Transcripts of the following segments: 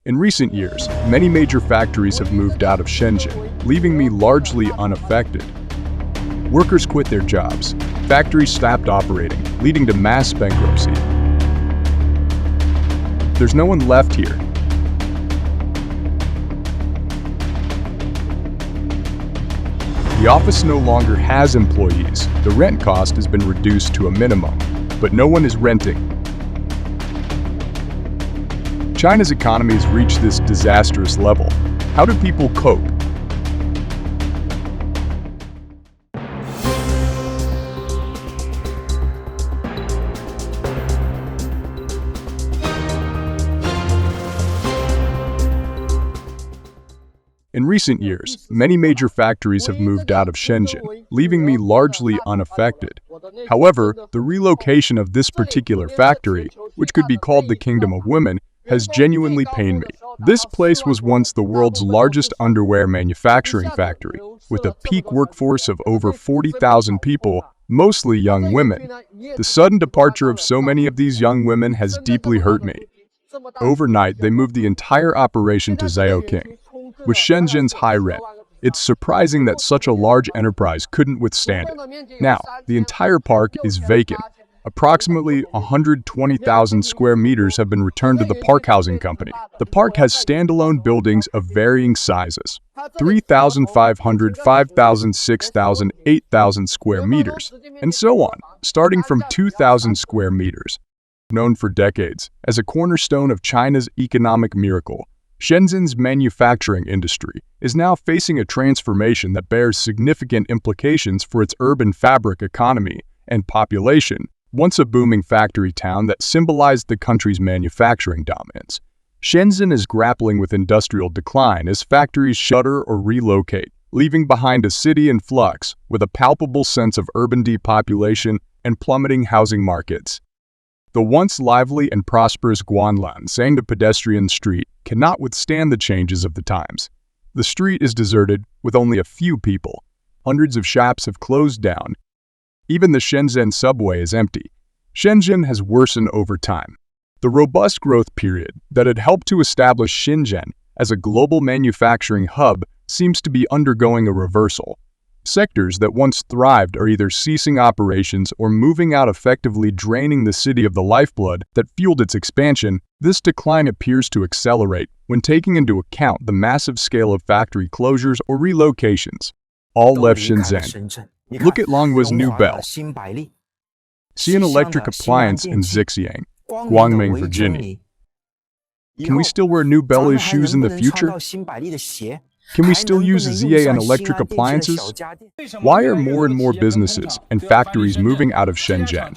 In recent years, many major factories have moved out of Shenzhen, leaving me largely unaffected. Workers quit their jobs. Factories stopped operating, leading to mass bankruptcy. There's no one left here. The office no longer has employees. The rent cost has been reduced to a minimum, but no one is renting. China's economy has reached this disastrous level. How do people cope? In recent years, many major factories have moved out of Shenzhen, leaving me largely unaffected. However, the relocation of this particular factory, which could be called the Kingdom of Women, has genuinely pained me. This place was once the world's largest underwear manufacturing factory, with a peak workforce of over 40,000 people, mostly young women. The sudden departure of so many of these young women has deeply hurt me. Overnight, they moved the entire operation to Xi'an. With Shenzhen's high rent, it's surprising that such a large enterprise couldn't withstand it. Now, the entire park is vacant. Approximately 120,000 square meters have been returned to the park housing company. The park has standalone buildings of varying sizes, 3,500, 5,000, 6,000, 8,000 square meters, and so on, starting from 2,000 square meters. Known for decades as a cornerstone of China's economic miracle, Shenzhen's manufacturing industry is now facing a transformation that bears significant implications for its urban fabric economy and population. Once a booming factory town that symbolized the country's manufacturing dominance, Shenzhen is grappling with industrial decline as factories shutter or relocate, leaving behind a city in flux with a palpable sense of urban depopulation and plummeting housing markets. The once lively and prosperous Guanlan Sangda pedestrian street cannot withstand the changes of the times. The street is deserted with only a few people. Hundreds of shops have closed down. Even the Shenzhen subway is empty. Shenzhen has worsened over time. The robust growth period that had helped to establish Shenzhen as a global manufacturing hub seems to be undergoing a reversal. Sectors that once thrived are either ceasing operations or moving out, effectively draining the city of the lifeblood that fueled its expansion. This decline appears to accelerate when taking into account the massive scale of factory closures or relocations. All left Shenzhen. Look at Longwa's new bell. Xi'an electric appliance in Xi'an, Guangming, Virginia. Can we still wear New Bella's shoes in the future? Can we still use Xi'an electric appliances? Why are more and more businesses and factories moving out of Shenzhen?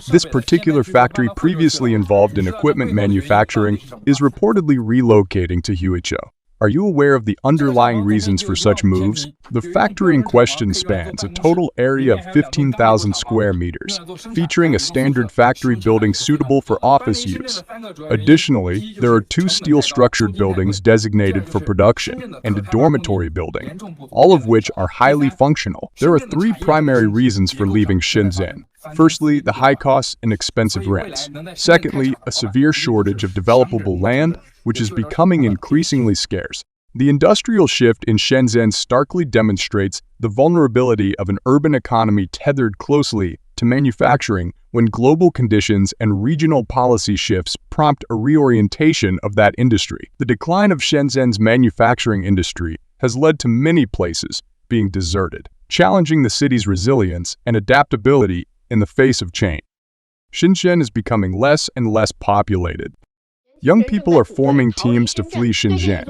This particular factory, previously involved in equipment manufacturing, is reportedly relocating to Huizhou. Are you aware of the underlying reasons for such moves? The factory in question spans a total area of 15,000 square meters, featuring a standard factory building suitable for office use. Additionally, there are two steel-structured buildings designated for production and a dormitory building, all of which are highly functional. There are three primary reasons for leaving Shenzhen. Firstly, the high costs and expensive rents. Secondly, a severe shortage of developable land, which is becoming increasingly scarce. The industrial shift in Shenzhen starkly demonstrates the vulnerability of an urban economy tethered closely to manufacturing when global conditions and regional policy shifts prompt a reorientation of that industry. The decline of Shenzhen's manufacturing industry has led to many places being deserted, challenging the city's resilience and adaptability in the face of change. Shenzhen is becoming less and less populated. Young people are forming teams to flee Shenzhen.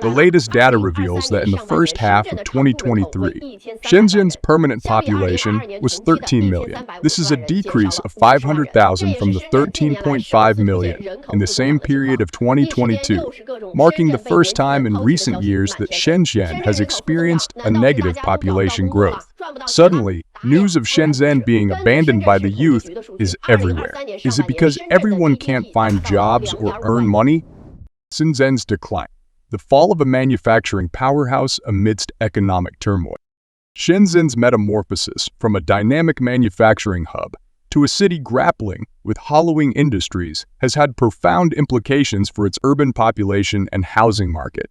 The latest data reveals that in the first half of 2023, Shenzhen's permanent population was 13 million. This is a decrease of 500,000 from the 13.5 million in the same period of 2022, marking the first time in recent years that Shenzhen has experienced a negative population growth. Suddenly, news of Shenzhen being abandoned by the youth is everywhere. Is it because everyone can't find jobs or earn money? Shenzhen's decline. The fall of a manufacturing powerhouse amidst economic turmoil. Shenzhen's metamorphosis from a dynamic manufacturing hub to a city grappling with hollowing industries has had profound implications for its urban population and housing market.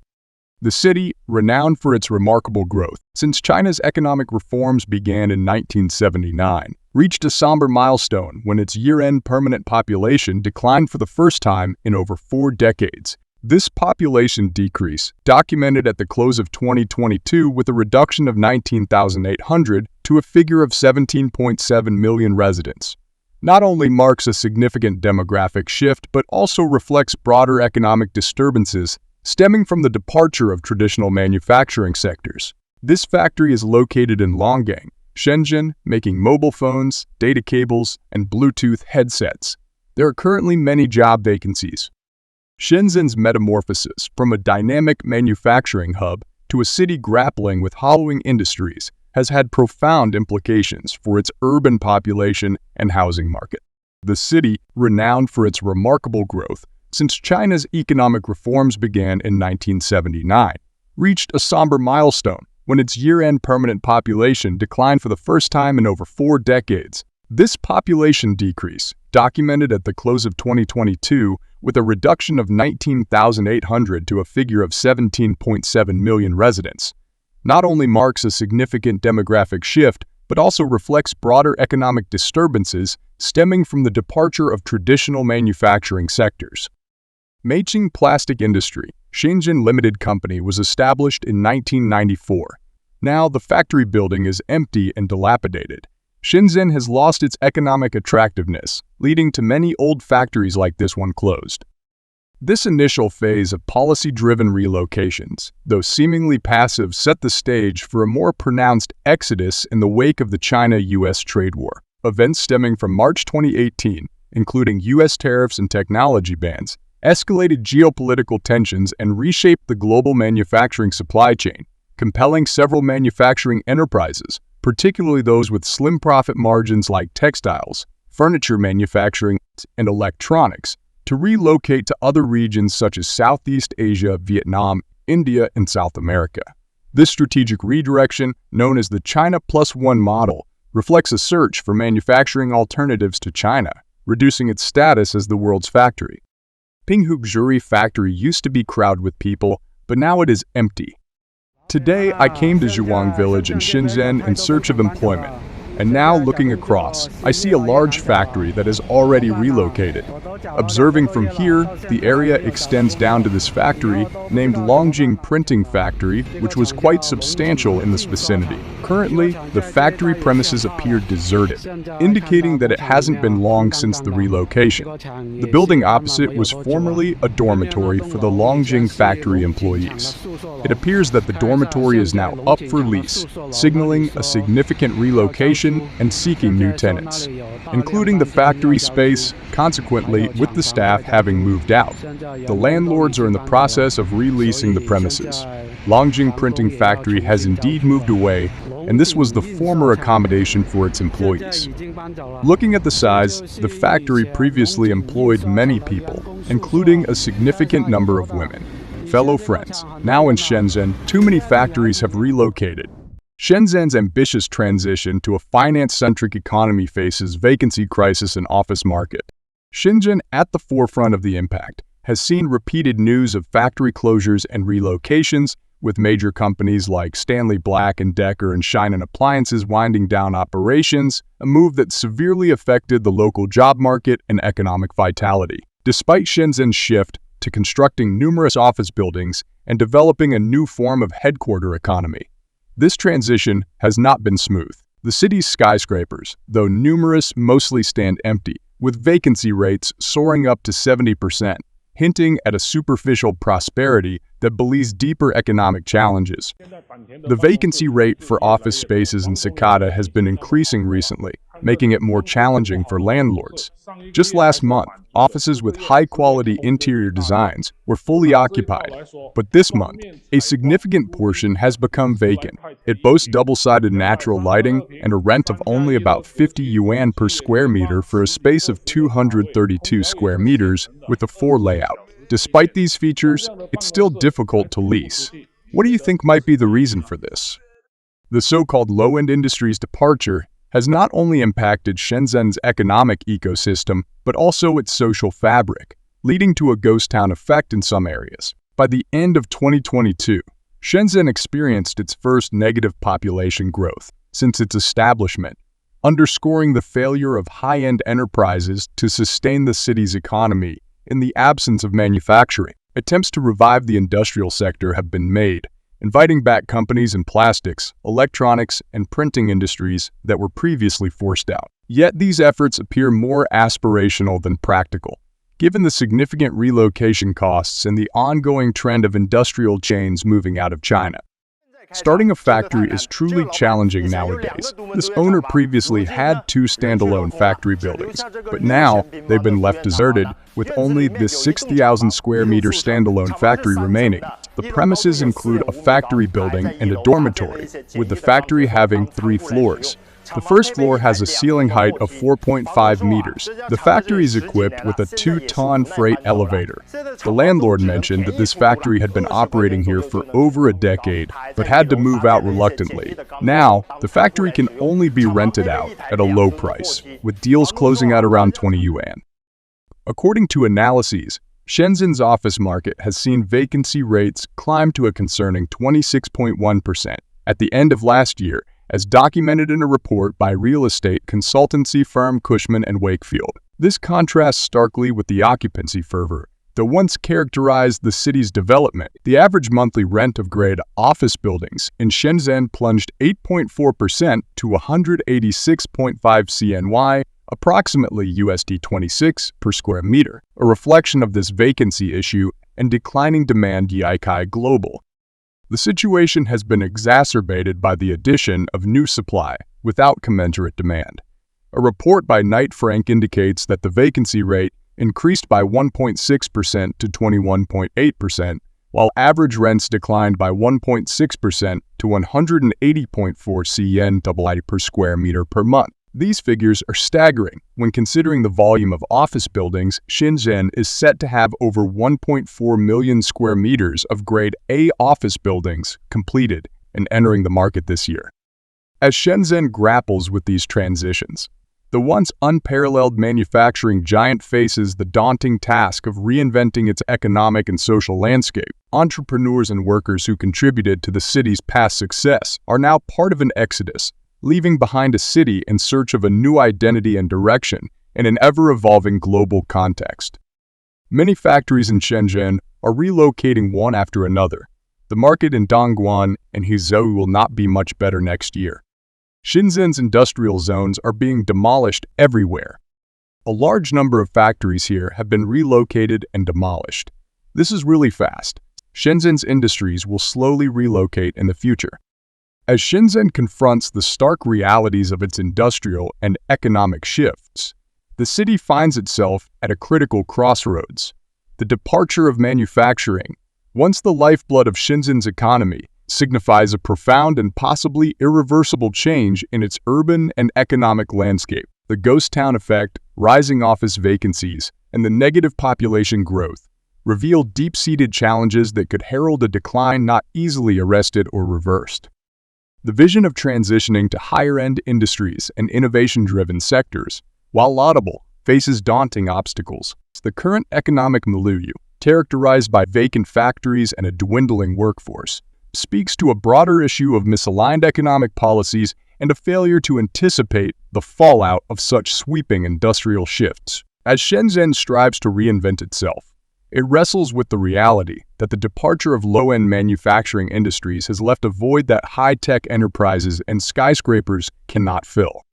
The city, renowned for its remarkable growth since China's economic reforms began in 1979, reached a somber milestone when its year-end permanent population declined for the first time in over 4 decades. This population decrease, documented at the close of 2022 with a reduction of 19,800 to a figure of 17.7 million residents, not only marks a significant demographic shift but also reflects broader economic disturbances stemming from the departure of traditional manufacturing sectors. This factory is located in Longgang, Shenzhen, making mobile phones, data cables, and Bluetooth headsets. There are currently many job vacancies. Shenzhen's metamorphosis from a dynamic manufacturing hub to a city grappling with hollowing industries has had profound implications for its urban population and housing market. The city, renowned for its remarkable growth since China's economic reforms began in 1979, reached a somber milestone when its year-end permanent population declined for the first time in over 4 decades. This population decrease, documented at the close of 2022 with a reduction of 19,800 to a figure of 17.7 million residents, not only marks a significant demographic shift but also reflects broader economic disturbances stemming from the departure of traditional manufacturing sectors. Meiqing Plastic Industry, Shenzhen Limited Company, was established in 1994. Now, the factory building is empty and dilapidated. Shenzhen has lost its economic attractiveness, leading to many old factories like this one closed. This initial phase of policy-driven relocations, though seemingly passive, set the stage for a more pronounced exodus in the wake of the China-US trade war. Events stemming from March 2018, including US tariffs and technology bans, escalated geopolitical tensions and reshaped the global manufacturing supply chain, compelling several manufacturing enterprises, particularly those with slim profit margins like textiles, furniture manufacturing, and electronics, to relocate to other regions such as Southeast Asia, Vietnam, India, and South America. This strategic redirection, known as the China Plus One model, reflects a search for manufacturing alternatives to China, reducing its status as the world's factory. Pinghu Jewelry Factory used to be crowded with people, but now it is empty. Today, I came to Zhuang Village in Shenzhen in search of employment, and now looking across, I see a large factory that is already relocated. Observing from here, the area extends down to this factory, named Longjing Printing Factory, which was quite substantial in this vicinity. Currently, the factory premises appear deserted, indicating that it hasn't been long since the relocation. The building opposite was formerly a dormitory for the Longjing factory employees. It appears that the dormitory is now up for lease, signaling a significant relocation and seeking new tenants, including the factory space. Consequently, with the staff having moved out, the landlords are in the process of releasing the premises. Longjing Printing Factory has indeed moved away, and this was the former accommodation for its employees. Looking at the size, the factory previously employed many people, including a significant number of women. Fellow friends, now in Shenzhen, too many factories have relocated. Shenzhen's ambitious transition to a finance-centric economy faces vacancy crisis in office market. Shenzhen, at the forefront of the impact, has seen repeated news of factory closures and relocations, with major companies like Stanley Black & Decker and Xi'an Appliances winding down operations, a move that severely affected the local job market and economic vitality. Despite Shenzhen's shift to constructing numerous office buildings and developing a new form of headquarter economy, this transition has not been smooth. The city's skyscrapers, though numerous, mostly stand empty, with vacancy rates soaring up to 70%, hinting at a superficial prosperity that belies deeper economic challenges. The vacancy rate for office spaces in Sakata has been increasing recently, making it more challenging for landlords. Just last month, offices with high-quality interior designs were fully occupied, but this month, a significant portion has become vacant. It boasts double-sided natural lighting and a rent of only about 50 yuan per square meter for a space of 232 square meters with a 4 layout. Despite these features, it's still difficult to lease. What do you think might be the reason for this? The so-called low-end industry's departure has not only impacted Shenzhen's economic ecosystem, but also its social fabric, leading to a ghost town effect in some areas. By the end of 2022, Shenzhen experienced its first negative population growth since its establishment, underscoring the failure of high-end enterprises to sustain the city's economy in the absence of manufacturing. Attempts to revive the industrial sector have been made, inviting back companies in plastics, electronics, and printing industries that were previously forced out. Yet these efforts appear more aspirational than practical, given the significant relocation costs and the ongoing trend of industrial chains moving out of China. Starting a factory is truly challenging nowadays. This owner previously had 2 standalone factory buildings, but now they've been left deserted with only this 60,000 square meter standalone factory remaining. The premises include a factory building and a dormitory, with the factory having 3 floors. The first floor has a ceiling height of 4.5 meters. The factory is equipped with a 2-ton freight elevator. The landlord mentioned that this factory had been operating here for over a decade, but had to move out reluctantly. Now, the factory can only be rented out at a low price, with deals closing at around 20 yuan. According to analyses, Shenzhen's office market has seen vacancy rates climb to a concerning 26.1% at the end of last year, as documented in a report by real estate consultancy firm Cushman & Wakefield. This contrasts starkly with the occupancy fervor that once characterized the city's development. The average monthly rent of grade office buildings in Shenzhen plunged 8.4% to 186.5 CNY, approximately USD 26 per square meter, a reflection of this vacancy issue and declining demand Yikai Global. The situation has been exacerbated by the addition of new supply without commensurate demand. A report by Knight Frank indicates that the vacancy rate increased by 1.6% to 21.8%, while average rents declined by 1.6% to 180.4 CNY per square meter per month. These figures are staggering when considering the volume of office buildings. Shenzhen is set to have over 1.4 million square meters of grade A office buildings completed and entering the market this year. As Shenzhen grapples with these transitions, the once unparalleled manufacturing giant faces the daunting task of reinventing its economic and social landscape. Entrepreneurs and workers who contributed to the city's past success are now part of an exodus, leaving behind a city in search of a new identity and direction in an ever-evolving global context. Many factories in Shenzhen are relocating one after another. The market in Dongguan and Huzhou will not be much better next year. Shenzhen's industrial zones are being demolished everywhere. A large number of factories here have been relocated and demolished. This is really fast. Shenzhen's industries will slowly relocate in the future. As Shenzhen confronts the stark realities of its industrial and economic shifts, the city finds itself at a critical crossroads. The departure of manufacturing, once the lifeblood of Shenzhen's economy, signifies a profound and possibly irreversible change in its urban and economic landscape. The ghost town effect, rising office vacancies, and the negative population growth reveal deep-seated challenges that could herald a decline not easily arrested or reversed. The vision of transitioning to higher-end industries and innovation-driven sectors, while laudable, faces daunting obstacles. The current economic milieu, characterized by vacant factories and a dwindling workforce, speaks to a broader issue of misaligned economic policies and a failure to anticipate the fallout of such sweeping industrial shifts. As Shenzhen strives to reinvent itself, it wrestles with the reality that the departure of low-end manufacturing industries has left a void that high-tech enterprises and skyscrapers cannot fill.